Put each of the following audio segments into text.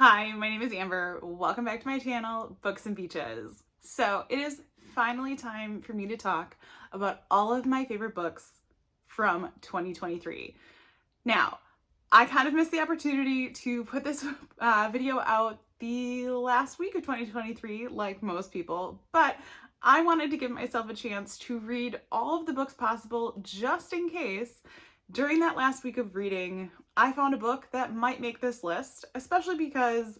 Hi, my name is Amber. Welcome back to my channel, Books and Beaches. So it is finally time for me to talk about all of my favorite books from 2023. Now, I kind of missed the opportunity to put this video out the last week of 2023, like most people, but I wanted to give myself a chance to read all of the books possible just in case during that last week of reading, I found a book that might make this list, especially because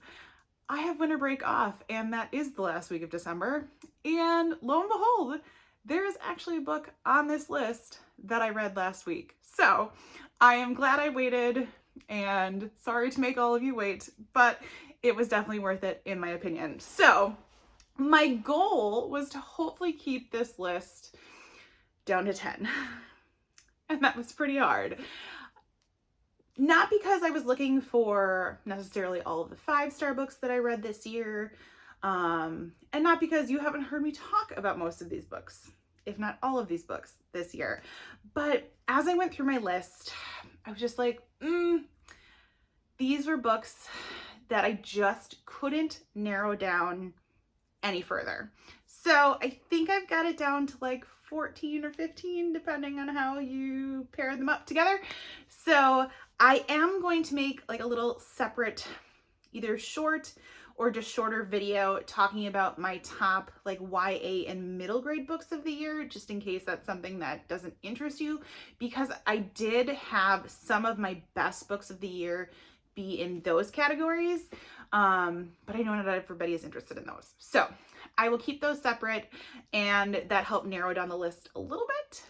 I have winter break off and that is the last week of December. And lo and behold, there is actually a book on this list that I read last week. So I am glad I waited and sorry to make all of you wait, but it was definitely worth it in my opinion. So my goal was to hopefully keep this list down to 10. And that was pretty hard. Not because I was looking for necessarily all of the 5-star books that I read this year, and not because you haven't heard me talk about most of these books, if not all of these books this year. But as I went through my list, I was just like, these were books that I just couldn't narrow down any further. So I think I've got it down to like 14 or 15, depending on how you pair them up together. So I am going to make like a little separate, either short or just shorter video talking about my top like YA and middle grade books of the year, just in case that's something that doesn't interest you, because I did have some of my best books of the year be in those categories. But I know not everybody is interested in those. So I will keep those separate, and that helped narrow down the list a little bit.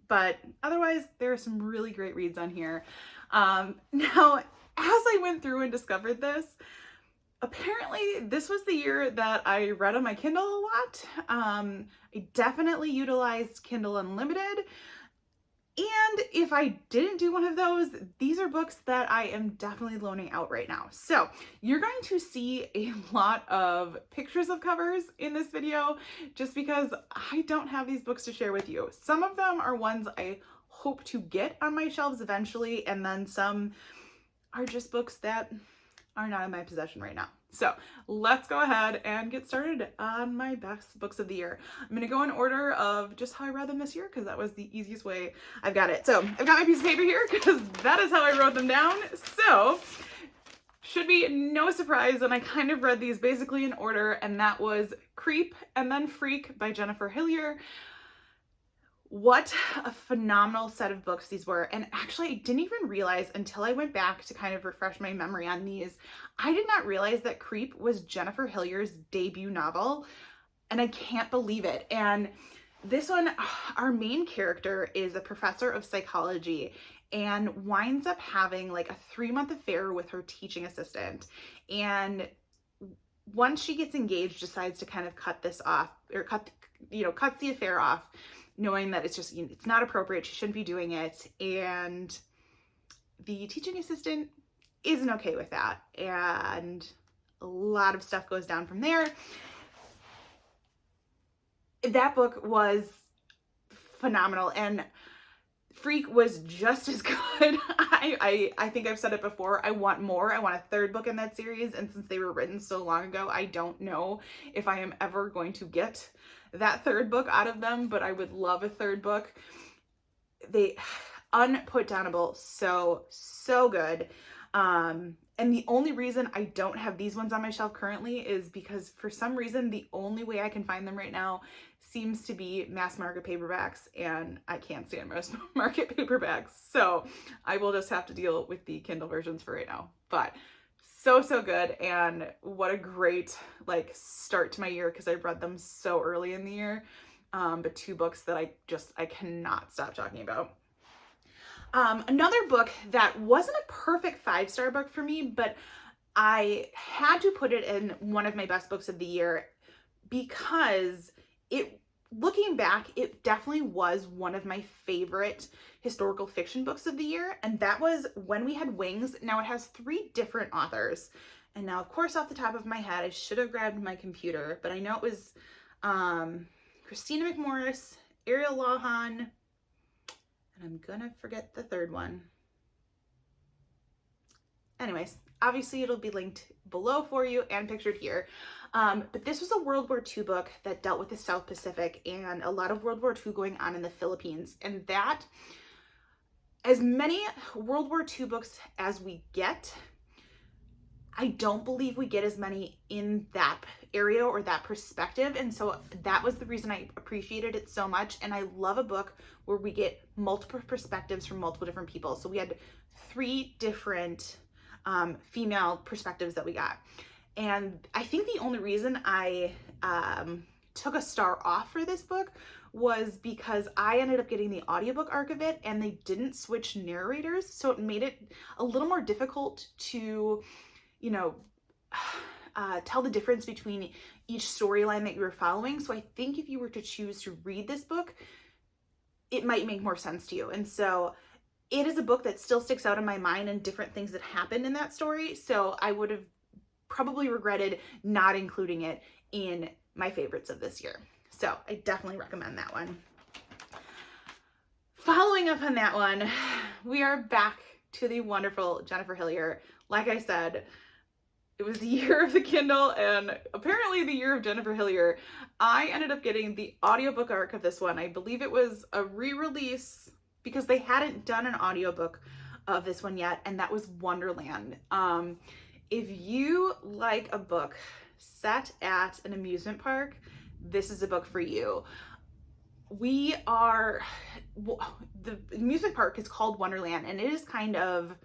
But otherwise, there are some really great reads on here. Now, as I went through and discovered this, apparently this was the year that I read on my Kindle a lot. I definitely utilized Kindle Unlimited. And if I didn't do one of those, these are books that I am definitely loaning out right now. So you're going to see a lot of pictures of covers in this video, just because I don't have these books to share with you. Some of them are ones I hope to get on my shelves eventually, and then some are just books that are not in my possession right now. So let's go ahead and get started on my best books of the year. I'm going to go in order of just how I read them this year, because that was the easiest way. I've got it. So I've got my piece of paper here because that is how I wrote them down. So should be no surprise. And I kind of read these basically in order, and that was Creep and then Freak by Jennifer Hillier. What a phenomenal set of books these were. And actually, I didn't even realize until I went back to kind of refresh my memory on these. I did not realize that Creep was Jennifer Hillier's debut novel, and I can't believe it. And this one, our main character is a professor of psychology and winds up having like a 3-month affair with her teaching assistant. And once she gets engaged, decides to kind of cut this off, or cuts the affair off, knowing that it's just, it's not appropriate, she shouldn't be doing it. And the teaching assistant isn't okay with that. And a lot of stuff goes down from there. That book was phenomenal, and Freak was just as good. I think I've said it before. I want more. I want a 3rd book in that series. And since they were written so long ago, I don't know if I am ever going to get that 3rd book out of them, but I would love a 3rd book. They unputdownable, so good. And the only reason I don't have these ones on my shelf currently is because for some reason the only way I can find them right now seems to be mass market paperbacks, and I can't stand mass market paperbacks. So I will just have to deal with the Kindle versions for right now. But so good, and what a great like start to my year, because I read them so early in the year. But 2 books that I cannot stop talking about. Another book that wasn't a perfect 5-star book for me, but I had to put it in one of my best books of the year because looking back, it definitely was one of my favorite historical fiction books of the year, and that was When We Had Wings. Now it has 3 different authors, and now of course off the top of my head I should have grabbed my computer, but I know it was Christina McMorris, Ariel Lawhon, and I'm gonna forget the 3rd one. Anyways, obviously it'll be linked below for you and pictured here. But this was a World War II book that dealt with the South Pacific and a lot of World War II going on in the Philippines. And that, as many World War II books as we get, I don't believe we get as many in that area or that perspective. And so that was the reason I appreciated it so much. And I love a book where we get multiple perspectives from multiple different people. So we had 3 different female perspectives that we got. And I think the only reason I took a star off for this book was because I ended up getting the audiobook arc of it and they didn't switch narrators. So it made it a little more difficult to, you know, tell the difference between each storyline that you were following. So I think if you were to choose to read this book, it might make more sense to you. And so it is a book that still sticks out in my mind and different things that happened in that story. So I would have probably regretted not including it in my favorites of this year. So I definitely recommend that one. Following up on that one, we are back to the wonderful Jennifer Hillier. Like I said, it was the year of the Kindle and apparently the year of Jennifer Hillier. I ended up getting the audiobook arc of this one. I believe it was a re-release because they hadn't done an audiobook of this one yet, and that was Wonderland. If you like a book set at an amusement park, this is a book for you. The amusement park is called Wonderland, and it is kind of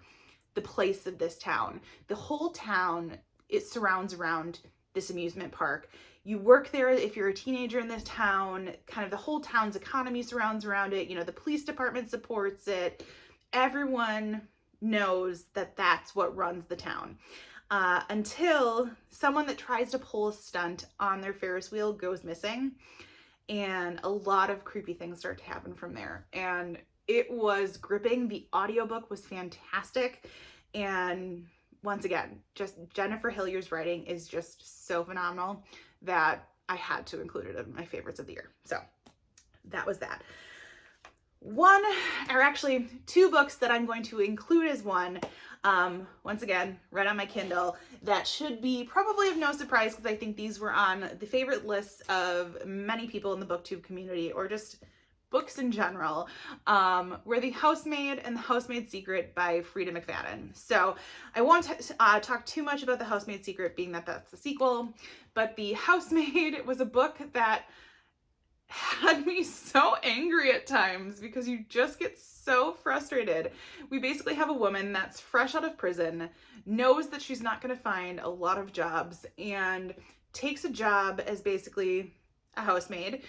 the place of this town. The whole town, it surrounds around this amusement park. You work there if you're a teenager in this town, kind of the whole town's economy surrounds around it. You know, the police department supports it. Everyone knows that that's what runs the town. Until someone that tries to pull a stunt on their Ferris wheel goes missing, and a lot of creepy things start to happen from there. And it was gripping. The audiobook was fantastic. And once again, just Jennifer Hillier's writing is just so phenomenal that I had to include it in my favorites of the year. So that was that. One, or actually 2 books that I'm going to include as one, once again, read on my Kindle, that should be probably of no surprise because I think these were on the favorite lists of many people in the booktube community or just books in general, were The Housemaid and The Housemade Secret by Frida McFadden. So I won't talk too much about The Housemaid Secret, being that that's the sequel, but The Housemaid was a book that had me so angry at times because you just get so frustrated. We basically have a woman that's fresh out of prison, knows that she's not going to find a lot of jobs, and takes a job as basically a housemaid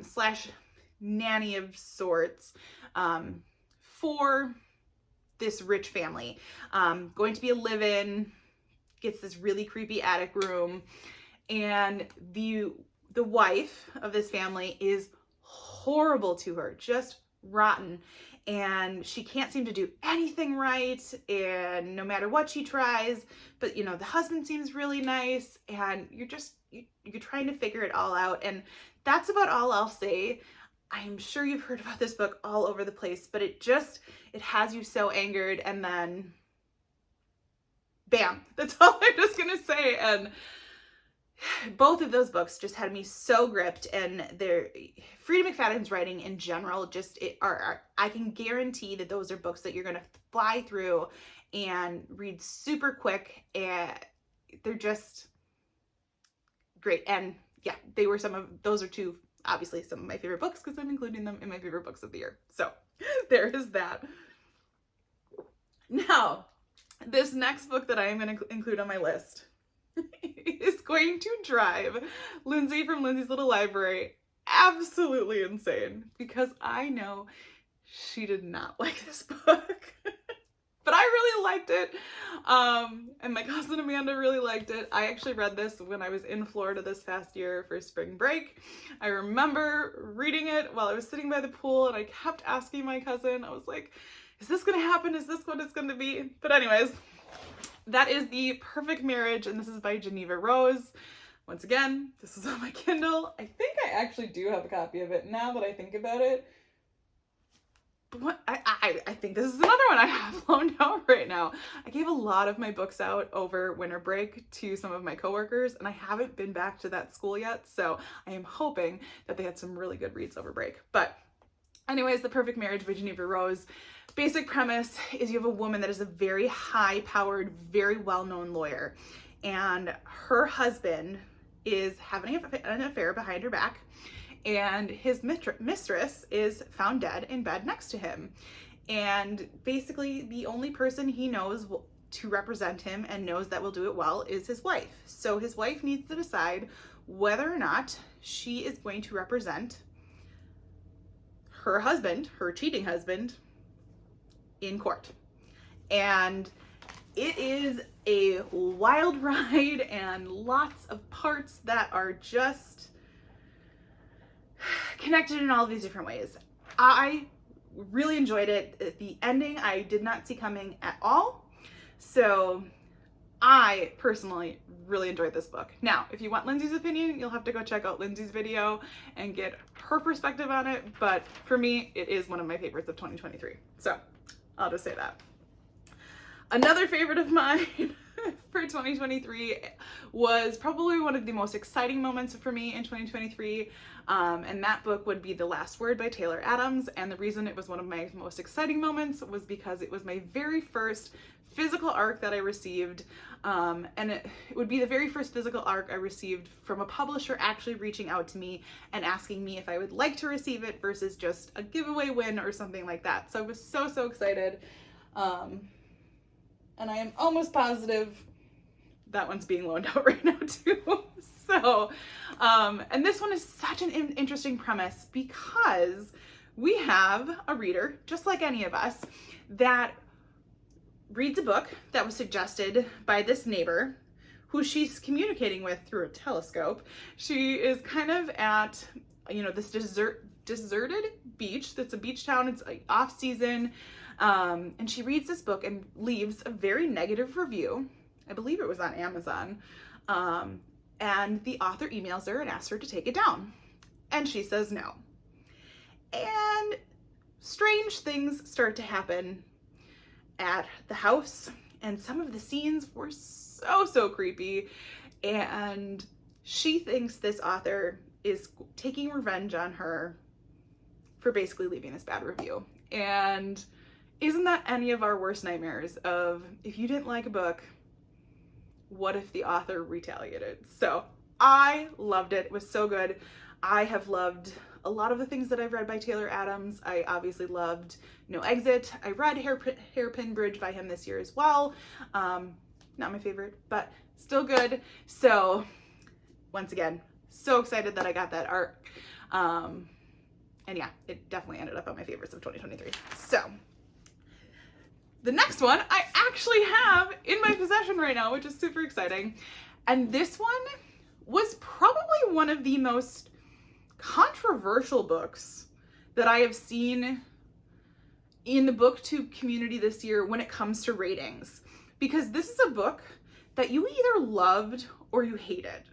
slash nanny of sorts for this rich family. Going to be a live-in, gets this really creepy attic room, and the wife of this family is horrible to her, just rotten, and she can't seem to do anything right, and no matter what she tries, but you know, the husband seems really nice, and you're trying to figure it all out. And that's about all I'll say. I'm sure you've heard about this book all over the place, but it has you so angered, and then bam, that's all I'm just gonna say. And both of those books just had me so gripped, and Frida McFadden's writing in general I can guarantee that those are books that you're going to fly through and read super quick, and they're just great. And yeah, those are 2, obviously some of my favorite books because I'm including them in my favorite books of the year. So there is that. Now, this next book that I am going to include on my list is going to drive Lindsay from Lindsay's Little Library absolutely insane because I know she did not like this book. But I really liked it. And my cousin Amanda really liked it. I actually read this when I was in Florida this past year for spring break. I remember reading it while I was sitting by the pool, and I kept asking my cousin, I was like, is this gonna happen? Is this what it's gonna be? But anyways, that is The Perfect Marriage, and this is by Geneva Rose. Once again, this is on my Kindle. I think I actually do have a copy of it now that I think about it. What I think this is another one I have loaned out right now. I gave a lot of my books out over winter break to some of my coworkers, and I haven't been back to that school yet, so I am hoping that they had some really good reads over break. But anyways, The Perfect Marriage by Geneva Rose. Basic premise is you have a woman that is a very high-powered, very well-known lawyer, and her husband is having an affair behind her back, and his mistress is found dead in bed next to him. And basically the only person he knows to represent him and knows that will do it well is his wife. So his wife needs to decide whether or not she is going to represent her husband, her cheating husband, in court. And it is a wild ride and lots of parts that are just connected in all these different ways. I really enjoyed it. The ending I did not see coming at all. So I personally really enjoyed this book. Now, if you want Lindsay's opinion, you'll have to go check out Lindsay's video and get her perspective on it. But for me, it is one of my favorites of 2023. So I'll just say that. Another favorite of mine for 2023 was probably one of the most exciting moments for me in 2023. And that book would be The Last Word by Taylor Adams. And the reason it was one of my most exciting moments was because it was my very first physical ARC that I received. And it would be the very first physical ARC I received from a publisher actually reaching out to me and asking me if I would like to receive it versus just a giveaway win or something like that. So I was so excited. And I am almost positive that one's being loaned out right now too. So, and this one is such an interesting premise because we have a reader, just like any of us, that reads a book that was suggested by this neighbor who she's communicating with through a telescope. She is kind of at, this deserted beach. That's a beach town. It's off season. And she reads this book and leaves a very negative review. I believe it was on Amazon. And the author emails her and asks her to take it down. And she says no. And strange things start to happen at the house. And some of the scenes were so creepy. And she thinks this author is taking revenge on her for basically leaving this bad review. And isn't that any of our worst nightmares of, if you didn't like a book, what if the author retaliated? So I loved it. It was so good. I have loved a lot of the things that I've read by Taylor Adams. I obviously loved No Exit. I read Hairpin Bridge by him this year as well. Not my favorite, but still good. So once again, so excited that I got that arc. And yeah, it definitely ended up on my favorites of 2023. So the next one I actually have in my possession right now, which is super exciting. And this one was probably one of the most controversial books that I have seen in the booktube community this year when it comes to ratings. Because this is a book that you either loved or you hated.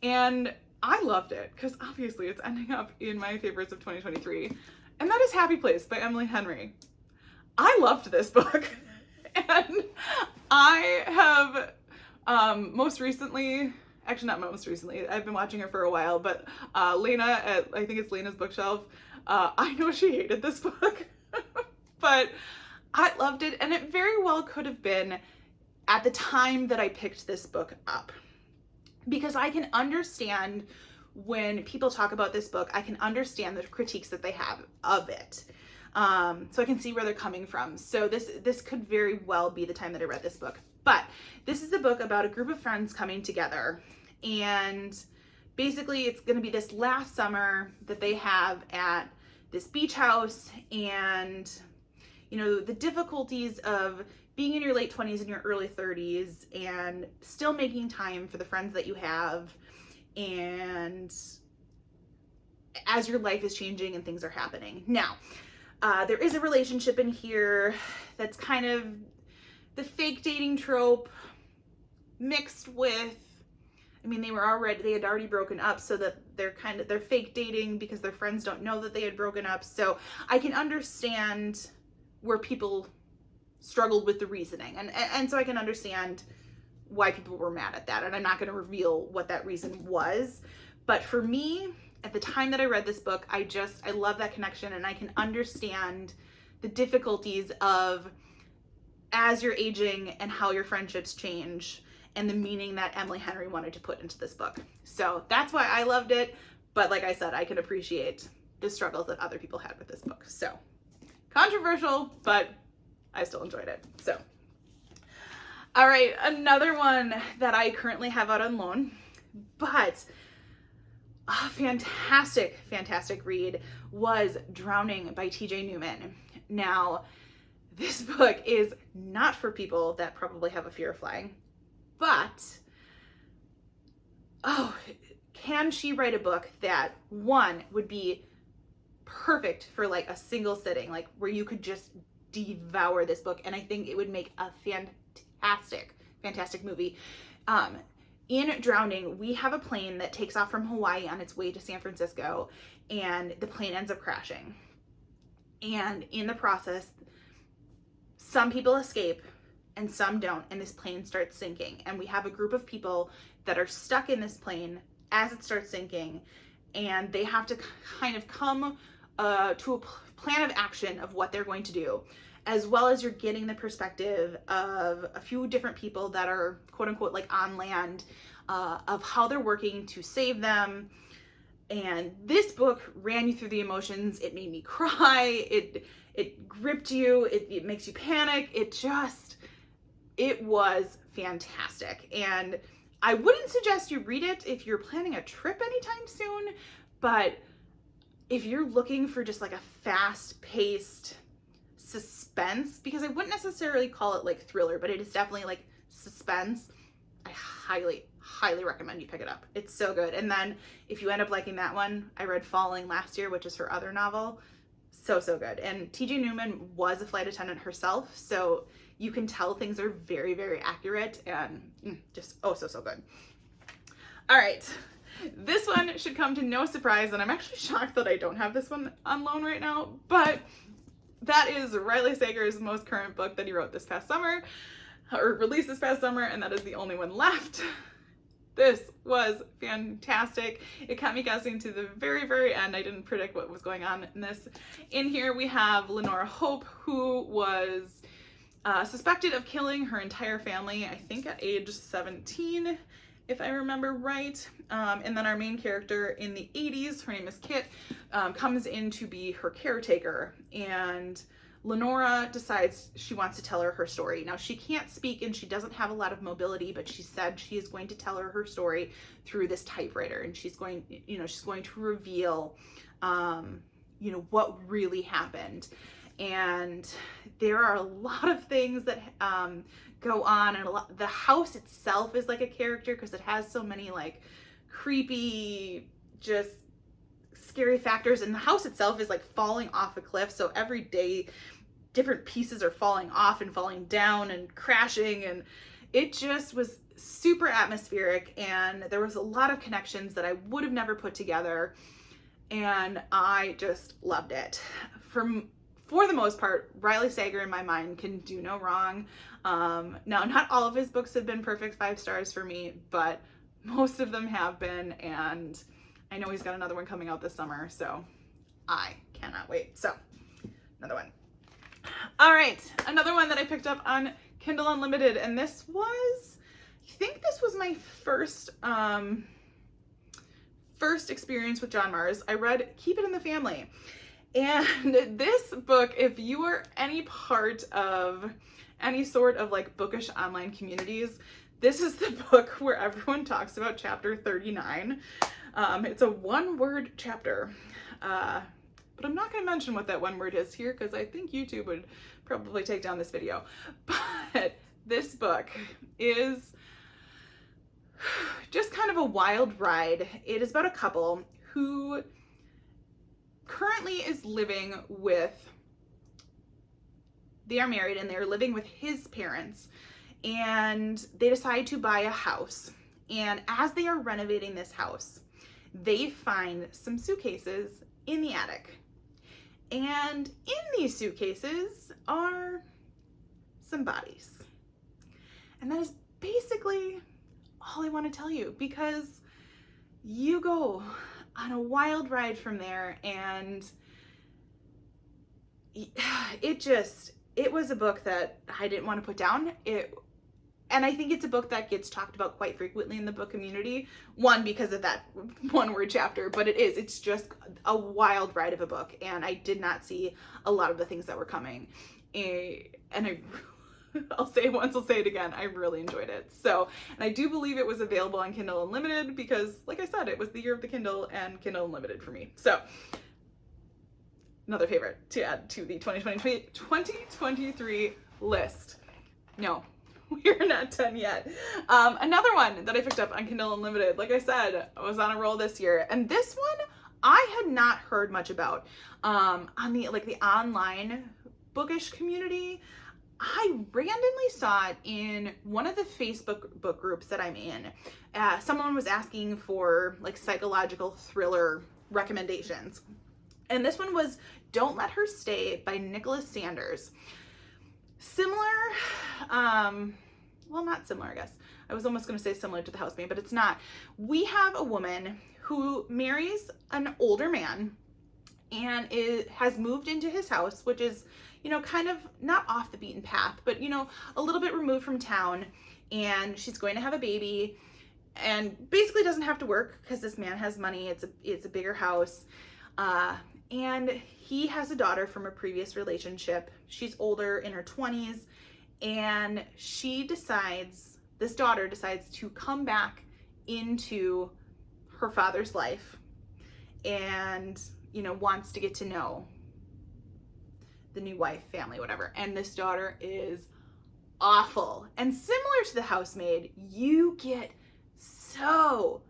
And I loved it because obviously it's ending up in my favorites of 2023. And that is Happy Place by Emily Henry. I loved this book. And I have most recently, actually not most recently, I've been watching her for a while, but Lena at, I think it's Lena's Bookshelf, I know she hated this book, but I loved it. And it very well could have been at the time that I picked this book up. Because I can understand when people talk about this book, I can understand the critiques that they have of it. So I can see where they're coming from. So this could very well be the time that I read this book. But this is a book about a group of friends coming together. And basically it's going to be this last summer that they have at this beach house. And, the difficulties of being in your late 20s and your early 30s and still making time for the friends that you have. And as your life is changing and things are happening. Now, there is a relationship in here that's kind of the fake dating trope mixed with I mean, they had already broken up, so that they're fake dating because their friends don't know that they had broken up. So I can understand where people struggled with the reasoning, and so I can understand why people were mad at that. And I'm not going to reveal what that reason was, but for me, at the time that I read this book, I love that connection, and I can understand the difficulties of as you're aging and how your friendships change, and the meaning that Emily Henry wanted to put into this book. So that's why I loved it. But like I said, I can appreciate the struggles that other people had with this book. So controversial, but I still enjoyed it. So, all right, another one that I currently have out on loan, but a fantastic, fantastic read was Drowning by TJ Newman. Now, this book is not for people that probably have a fear of flying, but, oh, can she write a book that, one, would be perfect for like a single sitting, like where you could just devour this book, and I think it would make a fantastic, fantastic movie. In Drowning, we have a plane that takes off from Hawaii on its way to San Francisco, and the plane ends up crashing. And in the process, some people escape and some don't, and this plane starts sinking. And we have a group of people that are stuck in this plane as it starts sinking, and they have to kind of come to a plan of action of what they're going to do, as well as you're getting the perspective of a few different people that are quote unquote like on land, of how they're working to save them. And this book ran you through the emotions. It made me cry. It gripped you. It makes you panic. It was fantastic. And I wouldn't suggest you read it if you're planning a trip anytime soon, but if you're looking for just like a fast-paced suspense, because I wouldn't necessarily call it like thriller, but it is definitely like suspense, I highly, highly recommend you pick it up. It's so good. And then if you end up liking that one, I read Falling last year, which is her other novel. So good. And TJ Newman was a flight attendant herself, so you can tell things are very, very accurate, and just so good. All right. This one should come to no surprise, and I'm actually shocked that I don't have this one on loan right now, but that is Riley Sager's most current book that he wrote this past summer, or released this past summer, and that is the only one left. This was fantastic. It kept me guessing to the very, very end. I didn't predict what was going on in this. In here we have Lenora Hope, who was suspected of killing her entire family, I think at age 17, if I remember right. And then our main character in the 80s, her name is Kit, comes in to be her caretaker. And Lenora decides she wants to tell her story. Now, she can't speak and she doesn't have a lot of mobility, but she said she is going to tell her story through this typewriter, and she's going to reveal, what really happened. And there are a lot of things that go on, and the house itself is like a character because it has so many like creepy, just scary factors, and the house itself is like falling off a cliff, so every day different pieces are falling off and falling down and crashing, and it just was super atmospheric, and there was a lot of connections that I would have never put together, and I just loved it. For the most part, Riley Sager in my mind can do no wrong. Now, not all of his books have been perfect 5 stars for me, but most of them have been, and I know he's got another one coming out this summer, so I cannot wait. So, another one. All right, another one that I picked up on Kindle Unlimited, and I think this was my first experience with John Mars. I read Keep It in the Family. And this book, if you are any part of any sort of like bookish online communities, this is the book where everyone talks about chapter 39. It's a 1-word chapter, but I'm not going to mention what that 1 word is here because I think YouTube would probably take down this video. But this book is just kind of a wild ride. It is about a couple who currently is living with, they are married and they're living with his parents, and they decide to buy a house. And as they are renovating this house, they find some suitcases in the attic. And in these suitcases are some bodies. And that is basically all I want to tell you, because you go on a wild ride from there, and it was a book that I didn't want to put down. And I think it's a book that gets talked about quite frequently in the book community. One, because of that one word chapter, but it's just a wild ride of a book. And I did not see a lot of the things that were coming. And I'll say it once, I'll say it again, I really enjoyed it. So, and I do believe it was available on Kindle Unlimited because, like I said, it was the year of the Kindle and Kindle Unlimited for me. So, another favorite to add to the 2023 list. No, we're not done yet. Another one that I picked up on Kindle Unlimited, like I said, I was on a roll this year, and this one I had not heard much about. On the online bookish community, I randomly saw it in one of the Facebook book groups that I'm in. Someone was asking for like psychological thriller recommendations. And this one was Don't Let Her Stay by Nicholas Sanders. Similar, well, not similar, I guess. I was almost going to say similar to The Housemade, but it's not. We have a woman who marries an older man and has moved into his house, which is, kind of not off the beaten path, but, a little bit removed from town. And she's going to have a baby and basically doesn't have to work because this man has money. It's a bigger house. And he has a daughter from a previous relationship. She's older, in her 20s, and this daughter decides to come back into her father's life and, wants to get to know the new wife, family, whatever. And this daughter is awful. And similar to The Housemaid, you get so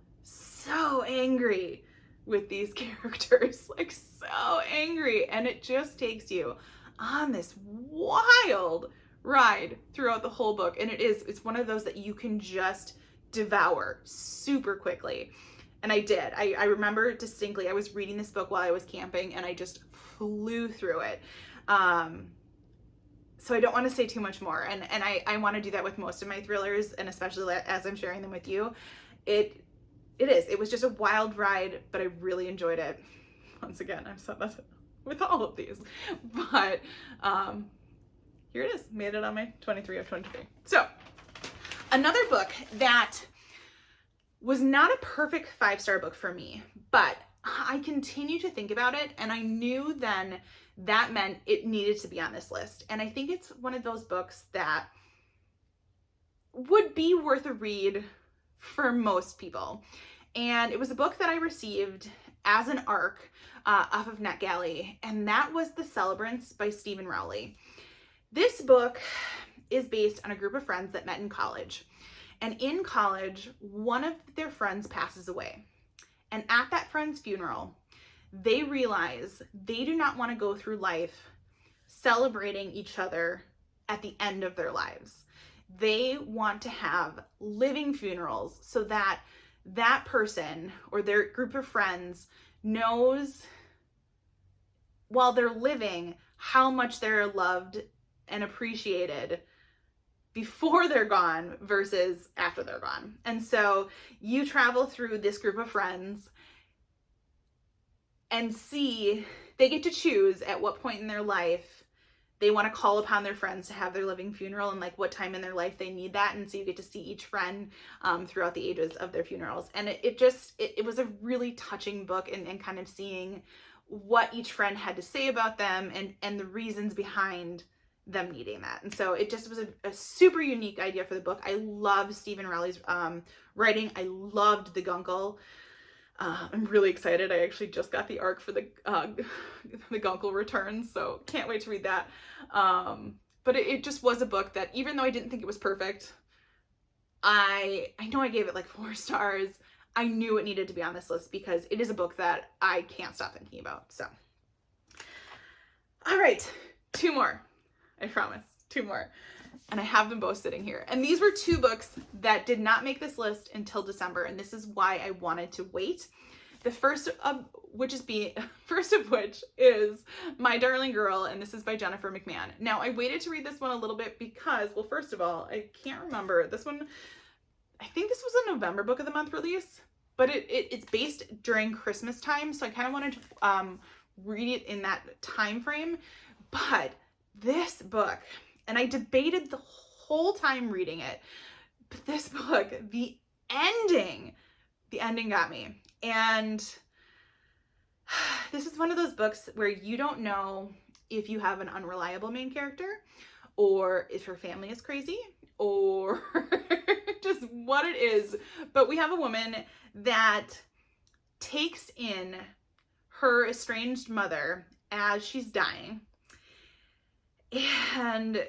angry with these characters, like so angry, and it just takes you on this wild ride throughout the whole book. And it's one of those that you can just devour super quickly. And I did. I remember distinctly, I was reading this book while I was camping and I just flew through it. So I don't want to say too much more. And I want to do that with most of my thrillers, and especially as I'm sharing them with you. It was just a wild ride, but I really enjoyed it. Once again, I've said that with all of these, but here it is, made it on my 23 of 23. So another book that was not a perfect 5-star book for me, but I continue to think about it, and I knew then that meant it needed to be on this list. And I think it's one of those books that would be worth a read for most people. And it was a book that I received as an ARC off of NetGalley, and that was The Celebrant by Stephen Rowley. This book is based on a group of friends that met in college. And in college, one of their friends passes away. And at that friend's funeral, they realize they do not want to go through life celebrating each other at the end of their lives. They want to have living funerals so that that person or their group of friends knows while they're living how much they're loved and appreciated before they're gone versus after they're gone. And so you travel through this group of friends and see, they get to choose at what point in their life they want to call upon their friends to have their living funeral, and like what time in their life they need that. And so you get to see each friend throughout the ages of their funerals. And it was a really touching book, and kind of seeing what each friend had to say about them and the reasons behind them needing that. And so it just was a super unique idea for the book. I love Stephen Rowley's writing. I loved the Guncle. I'm really excited. I actually just got the ARC for the Guncle Returns, so can't wait to read that. But it just was a book that, even though I didn't think it was perfect, I know I gave it like 4 stars. I knew it needed to be on this list because it is a book that I can't stop thinking about. So, all right, 2 more. I promise, 2 more. and I have them both sitting here. And these were two books that did not make this list until December, and this is why I wanted to wait. The first of which is My Darling Girl, and this is by Jennifer McMahon. Now, I waited to read this one a little bit because, well, first of all, I can't remember. This one, I think this was a November Book of the Month release, but it's based during Christmas time, so I kind of wanted to read it in that time frame. But this book, and I debated the whole time reading it, but this book, the ending got me. And this is one of those books where you don't know if you have an unreliable main character, or if her family is crazy, or just what it is. But we have a woman that takes in her estranged mother as she's dying, and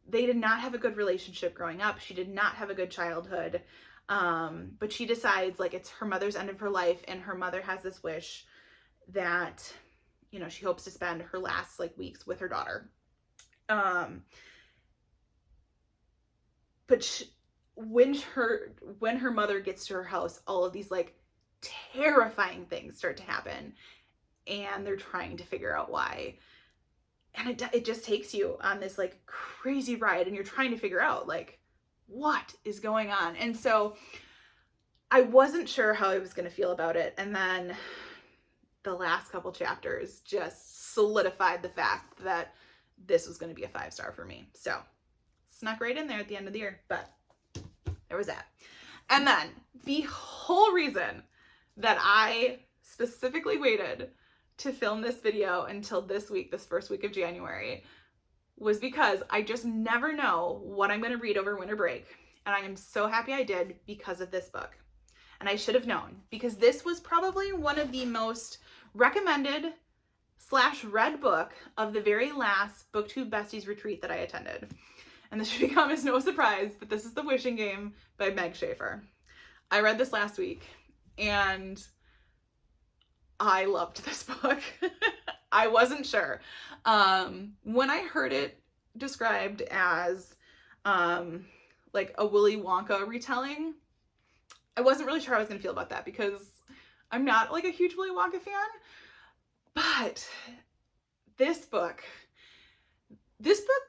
they did not have a good relationship growing up. She did not have a good childhood. But she decides, like, it's her mother's end of her life, and her mother has this wish that, you know, she hopes to spend her last, like, weeks with her daughter. But when her mother gets to her house, all of these, like, terrifying things start to happen, and they're trying to figure out why. And it just takes you on this, like, crazy ride, and you're trying to figure out, like, what is going on? And so I wasn't sure how I was going to feel about it. And then the last couple chapters just solidified the fact that this was going to be a 5-star for me. So snuck right in there at the end of the year, but there was that. And then the whole reason that I specifically waited to film this video until this week, this first week of January, was because I just never know what I'm going to read over winter break. And I am so happy I did because of this book. And I should have known, because this was probably one of the most recommended / read book of the very last BookTube Besties retreat that I attended. And this should come as no surprise, but this is The Wishing Game by Meg Schaefer. I read this last week, and I loved this book. I wasn't sure. When I heard it described as like a Willy Wonka retelling, I wasn't really sure how I was going to feel about that, because I'm not, like, a huge Willy Wonka fan. But this book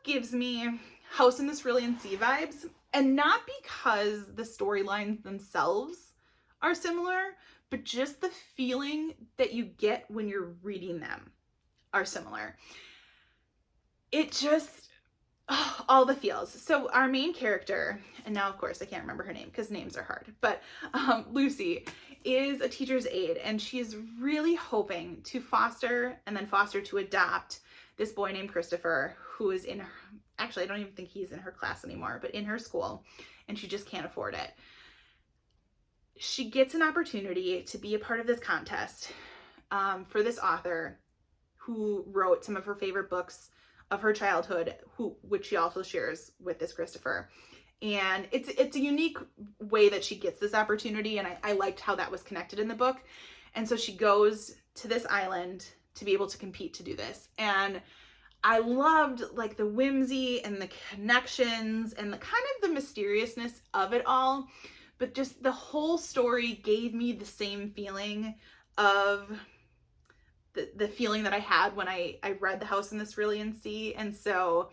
gives me House in the Cerulean Sea vibes, and not because the storylines themselves are similar, but just the feeling that you get when you're reading them are similar. It just, all the feels. So our main character, and now of course I can't remember her name because names are hard, but Lucy is a teacher's aide, and she is really hoping to foster and then foster to adopt this boy named Christopher, who is in her, actually I don't even think he's in her class anymore, but in her school, and she just can't afford it. She gets an opportunity to be a part of this contest for this author who wrote some of her favorite books of her childhood, which she also shares with this Christopher. And it's a unique way that she gets this opportunity, and I liked how that was connected in the book. And so she goes to this island to be able to compete to do this. And I loved, like, the whimsy and the connections and the kind of the mysteriousness of it all. But just the whole story gave me the same feeling of the feeling that I had when I read The House in the Cerulean Sea. And so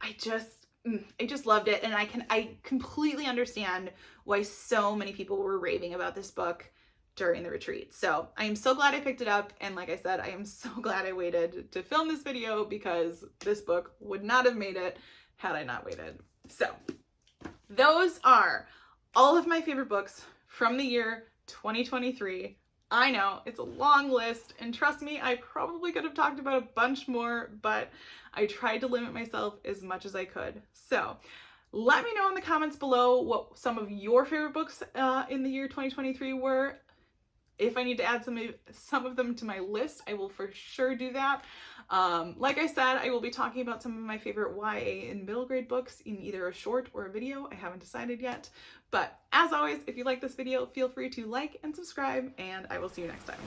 I just loved it. And I completely understand why so many people were raving about this book during the retreat. So I am so glad I picked it up. And like I said, I am so glad I waited to film this video, because this book would not have made it had I not waited. So those are all of my favorite books from the year 2023. I know it's a long list, and trust me, I probably could have talked about a bunch more, but I tried to limit myself as much as I could. So let me know in the comments below what some of your favorite books in the year 2023 were. If I need to add some of them to my list, I will for sure do that. Like I said, I will be talking about some of my favorite YA and middle grade books in either a short or a video. I haven't decided yet. But as always, if you like this video, feel free to like and subscribe, and I will see you next time.